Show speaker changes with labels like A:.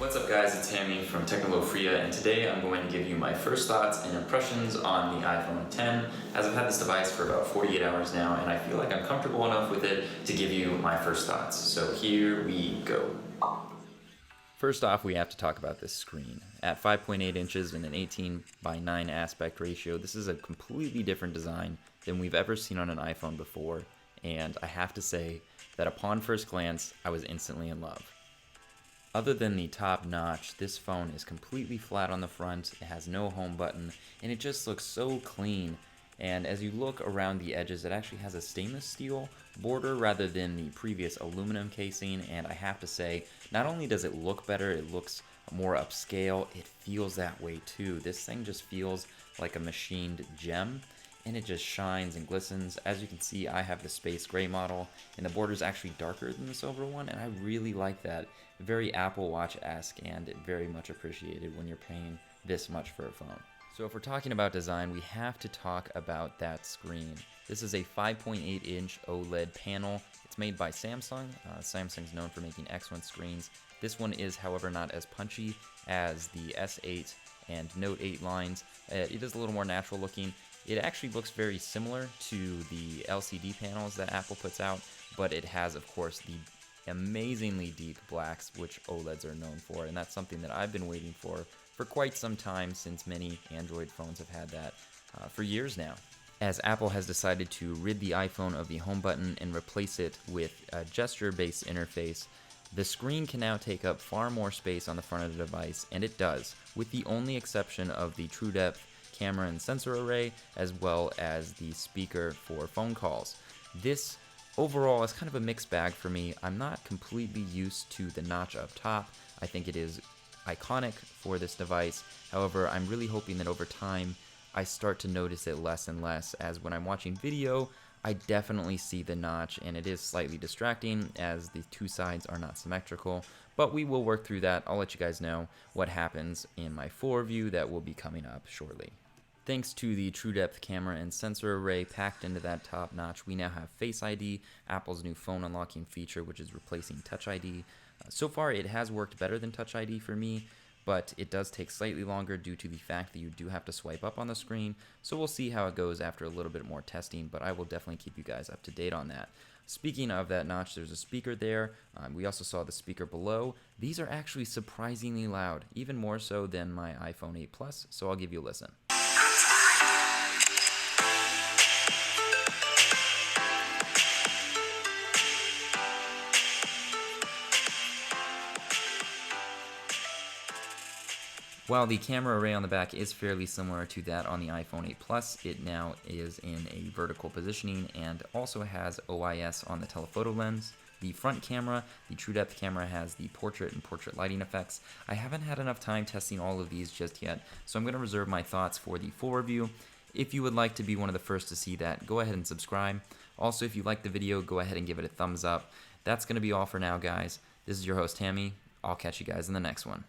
A: What's up guys, it's Hammy from Technolofria, and today I'm going to give you my first thoughts and impressions on the iPhone X, as I've had this device for about 48 hours now and I feel like I'm comfortable enough with it to give you my first thoughts. So here we go. First off, we have to talk about this screen. At 5.8 inches and an 18:9 aspect ratio, this is a completely different design than we've ever seen on an iPhone before, and I have to say that upon first glance, I was instantly in love. Other than the top notch, this phone is completely flat on the front, it has no home button, and it just looks so clean. And as you look around the edges, it actually has a stainless steel border rather than the previous aluminum casing, and I have to say, not only does it look better, it looks more upscale, it feels that way too. This thing just feels like a machined gem, and it just shines and glistens. As you can see, I have the space gray model, and the border is actually darker than the silver one, and I really like that. Very Apple Watch-esque, and very much appreciated when you're paying this much for a phone. So if we're talking about design, we have to talk about that screen. This is a 5.8-inch OLED panel. It's made by Samsung. Samsung's known for making excellent screens. This one is, however, not as punchy as the S8 and Note 8 lines. It is a little more natural looking. It actually looks very similar to the LCD panels that Apple puts out, but it has, of course, the amazingly deep blacks, which OLEDs are known for, and that's something that I've been waiting for quite some time, since many Android phones have had that for years now. As Apple has decided to rid the iPhone of the home button and replace it with a gesture-based interface, the screen can now take up far more space on the front of the device, and it does, with the only exception of the true depth camera and sensor array, as well as the speaker for phone calls. This overall is kind of a mixed bag for me. I'm not completely used to the notch up top. I think it is iconic for this device. However, I'm really hoping that over time I start to notice it less and less, as when I'm watching video, I definitely see the notch, and it is slightly distracting as the two sides are not symmetrical, but we will work through that. I'll let you guys know what happens in my full review that will be coming up shortly. Thanks to the true depth camera and sensor array packed into that top notch, we now have Face ID, Apple's new phone unlocking feature, which is replacing Touch ID. So far, it has worked better than Touch ID for me, but it does take slightly longer due to the fact that you do have to swipe up on the screen, so we'll see how it goes after a little bit more testing, but I will definitely keep you guys up to date on that. Speaking of that notch, there's a speaker there. We also saw the speaker below. These are actually surprisingly loud, even more so than my iPhone 8 Plus, so I'll give you a listen. While the camera array on the back is fairly similar to that on the iPhone 8 Plus, it now is in a vertical positioning and also has OIS on the telephoto lens. The front camera, the true depth camera, has the portrait and portrait lighting effects. I haven't had enough time testing all of these just yet, so I'm going to reserve my thoughts for the full review. If you would like to be one of the first to see that, go ahead and subscribe. Also, if you liked the video, go ahead and give it a thumbs up. That's going to be all for now, guys. This is your host, Hammy. I'll catch you guys in the next one.